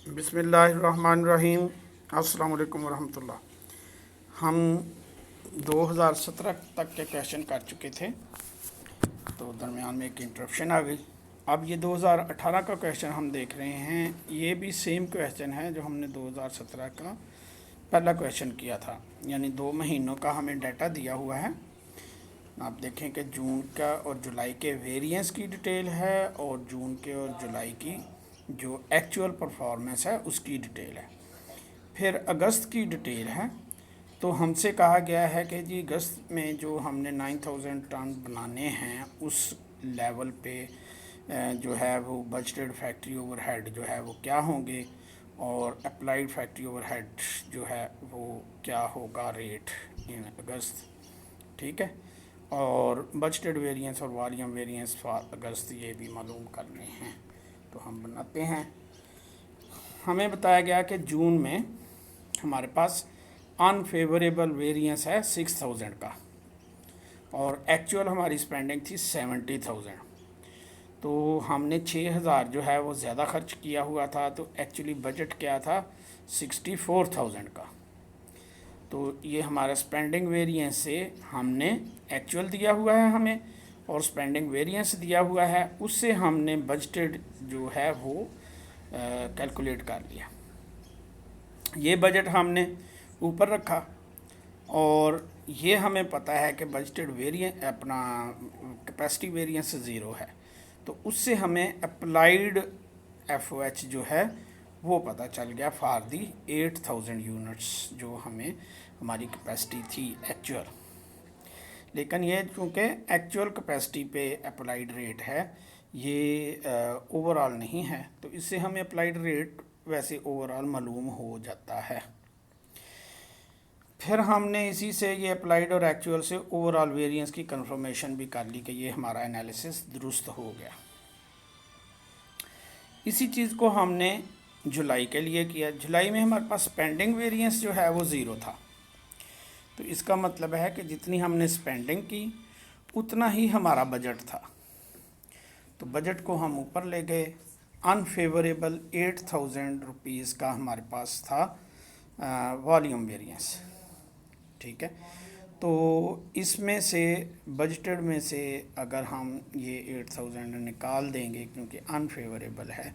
बिस्मिल्लाहिर्रहमानिर्रहीम। अस्सलाम वालेकुम वरहमतुल्लाह। हम 2017 तक के क्वेश्चन कर चुके थे, तो दरमियान में एक इंटरप्शन आ गई। अब ये 2018 का क्वेश्चन हम देख रहे हैं। ये भी सेम क्वेश्चन है जो हमने 2017 का पहला क्वेश्चन किया था, यानी 2 महीनों का हमें डाटा दिया हुआ है। आप देखें कि जून का और जुलाई के वेरिएंस की डिटेल है और जून के और जुलाई की जो एक्चुअल परफॉर्मेंस है उसकी डिटेल है। फिर अगस्त की डिटेल है। तो हमसे कहा गया है कि जी अगस्त में जो हमने 9000 टन बनाने हैं उस लेवल पे जो है वो बजटेड फैक्ट्री ओवरहेड जो है वो क्या होंगे और अप्लाइड फैक्ट्री ओवरहेड जो है वो क्या होगा रेट इन अगस्त। ठीक है, और बजटेड वेरिएंस और वॉल्यूम वेरिएंस फॉर अगस्त ये भी मालूम करने हैं। तो हम बनाते हैं। हमें बताया गया कि जून में हमारे पास अनफेवरेबल वेरिएंस है 6000 का और एक्चुअल हमारी स्पेंडिंग थी 70,000। तो हमने 6000 जो है वो ज़्यादा खर्च किया हुआ था, तो एक्चुअली बजट क्या था 64,000 का। तो ये हमारा स्पेंडिंग वेरिएंस से हमने एक्चुअल दिया हुआ है हमें और स्पेंडिंग वेरिएंस दिया हुआ है, उससे हमने बजटेड जो है वो कैलकुलेट कर लिया। ये बजट हमने ऊपर रखा और ये हमें पता है कि बजटेड वेरिएंस अपना कैपेसिटी वेरिएंस ज़ीरो है, तो उससे हमें अप्लाइड एफ जो है वो पता चल गया फॉर दी 8000 यूनिट्स जो हमें हमारी कैपेसिटी थी एक्चुअल। लेकिन ये चूँकि एक्चुअल कैपेसिटी पे अप्लाइड रेट है, ये ओवरऑल नहीं है, तो इससे हमें अप्लाइड रेट वैसे ओवरऑल मालूम हो जाता है। फिर हमने इसी से ये अप्लाइड और एक्चुअल से ओवरऑल वेरिएंस की कंफर्मेशन भी कर ली कि ये हमारा एनालिसिस दुरुस्त हो गया। इसी चीज़ को हमने जुलाई के लिए किया। जुलाई में हमारे पास स्पेंडिंग वेरिएंस जो है वो ज़ीरो था, तो इसका मतलब है कि जितनी हमने स्पेंडिंग की उतना ही हमारा बजट था। तो बजट को हम ऊपर ले गए। अनफेवरेबल 8000 रुपीज़ का हमारे पास था वॉल्यूम वेरिएंस। ठीक है, तो इसमें से बजटेड में से अगर हम ये 8000 निकाल देंगे क्योंकि अनफेवरेबल है,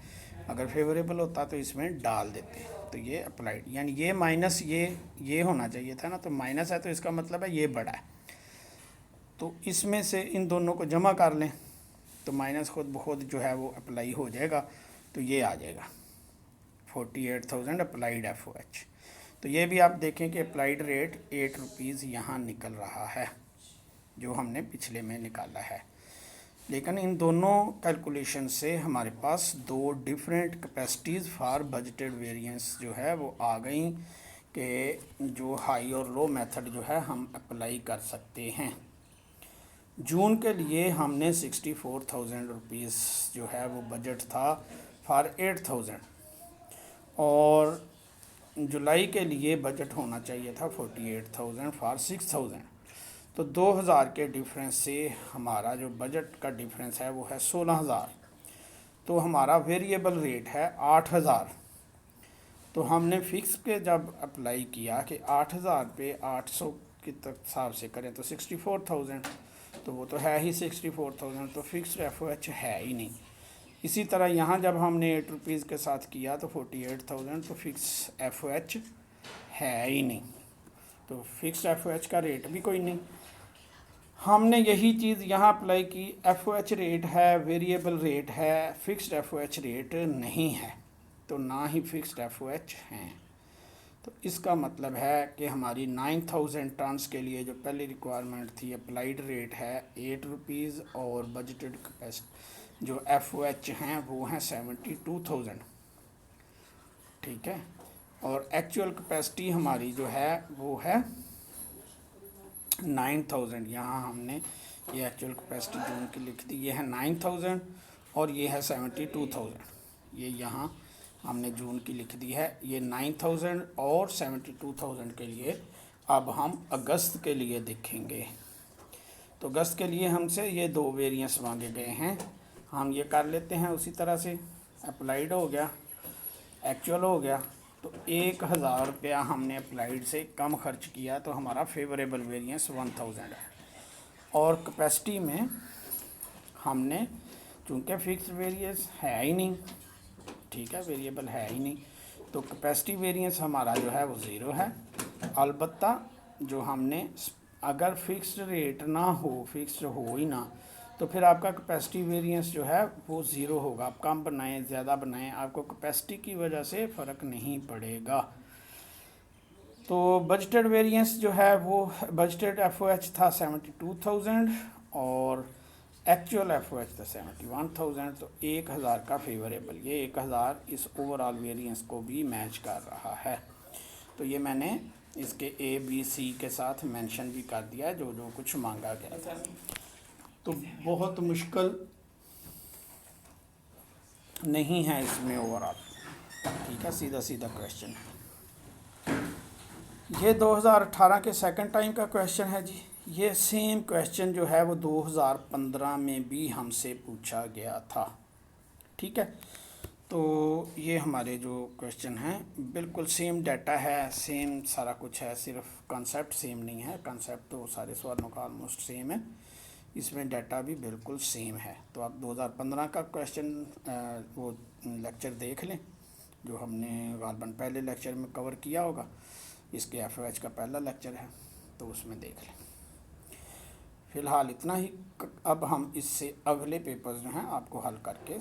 अगर फेवरेबल होता तो इसमें डाल देते। तो ये अप्लाइड यानी ये माइनस ये होना चाहिए था ना, तो माइनस है तो इसका मतलब है ये बड़ा है। तो इसमें से इन दोनों को जमा कर लें तो माइनस खुद ब खुद जो है वो अप्लाई हो जाएगा, तो ये आ जाएगा 48,000 अप्लाइड एफ। तो ये भी आप देखें कि अप्लाइड रेट 8 रुपीज़ यहाँ निकल रहा है जो हमने पिछले में निकाला है। लेकिन इन दोनों कैलकुलेशन से हमारे पास दो different capacities for budgeted variance जो है वो आ गई कि जो हाई और लो मेथड जो है हम अप्लाई कर सकते हैं। जून के लिए हमने 64,000 रुपीज़ जो है वो बजट था फॉर 8000 और जुलाई के लिए बजट होना चाहिए था 48,000 फॉर 6000। तो 2000 के डिफरेंस से हमारा जो बजट का डिफरेंस है वो है 16,000। तो हमारा वेरिएबल रेट है 8,000। तो हमने फ़िक्स पे जब अप्लाई किया कि 8,000 पे 800 के तक हिसाब से करें तो 64,000, तो वो तो है ही 64,000, तो फिक्स्ड एफ है ही नहीं। इसी तरह यहाँ जब हमने 8 रुपीज़ के साथ किया तो 48,000, तो फिक्स एफ है ही नहीं, तो फिक्स एफ का रेट भी कोई नहीं। हमने यही चीज़ यहाँ अप्लाई की। एफ रेट है, वेरिएबल रेट है, फिक्स्ड एफ रेट नहीं है, तो ना ही फिक्स्ड एफ हैं। तो इसका मतलब है कि हमारी 9000 टन्स के लिए जो पहली रिक्वायरमेंट थी अप्लाइड रेट है 8 रुपीज़ और बजटेड कैपेसिटी जो एफ हैं वो हैं 72,000। ठीक है, और एक्चुअल कैपेसिटी हमारी जो है वो है 9000। यहाँ हमने ये एक्चुअल कैपेसिटी जून की लिख दी, ये है 9000 और ये है 72,000। ये यहाँ हमने जून की लिख दी है, ये 9000 और 72,000 के लिए। अब हम अगस्त के लिए देखेंगे। तो अगस्त के लिए हमसे ये दो वेरिएंस मांगे गए हैं, हम ये कर लेते हैं उसी तरह से। अप्लाइड हो गया, एक्चुअल हो गया। तो 1000 रुपया हमने अप्लाइड से कम खर्च किया तो हमारा फेवरेबल वेरिएंस 1000 है। और कैपेसिटी में हमने चूँकि फिक्स वेरिएंस है ही नहीं, ठीक है, वेरिएबल है ही नहीं, तो कैपेसिटी वेरिएंस हमारा जो है वो ज़ीरो है। अलबत्ता जो हमने अगर फिक्स्ड रेट ना हो, फिक्स्ड हो ही ना, तो फिर आपका कैपेसिटी वेरिएंस जो है वो ज़ीरो होगा। आप कम बनाएं ज़्यादा बनाएं, आपको कैपेसिटी की वजह से फ़र्क नहीं पड़ेगा। तो बजटेड वेरिएंस जो है वो बजटेड एफओएच था 72,000 और एक्चुअल एफओएच था 71,000। तो 1000 का फेवरेबल, ये 1000 इस ओवरऑल वेरिएंस को भी मैच कर रहा है। तो ये मैंने इसके ए बी सी के साथ मेंशन भी कर दिया जो जो कुछ मांगा गया था। तो बहुत मुश्किल नहीं है इसमें ओवरऑल, ठीक है, सीधा सीधा क्वेश्चन है। ये 2018 के सेकंड टाइम का क्वेश्चन है जी। ये सेम क्वेश्चन जो है वो 2015 में भी हमसे पूछा गया था, ठीक है। तो ये हमारे जो क्वेश्चन हैं बिल्कुल सेम डाटा है, सेम सारा कुछ है, सिर्फ कॉन्सेप्ट सेम नहीं है। कॉन्सेप्ट तो सारे सवालों का ऑलमोस्ट सेम है, इसमें डाटा भी बिल्कुल सेम है। तो आप 2015 का क्वेश्चन वो लेक्चर देख लें जो हमने गालबन पहले लेक्चर में कवर किया होगा। इसके एफओएच का पहला लेक्चर है तो उसमें देख लें। फ़िलहाल इतना ही। अब हम इससे अगले पेपर्स जो हैं आपको हल करके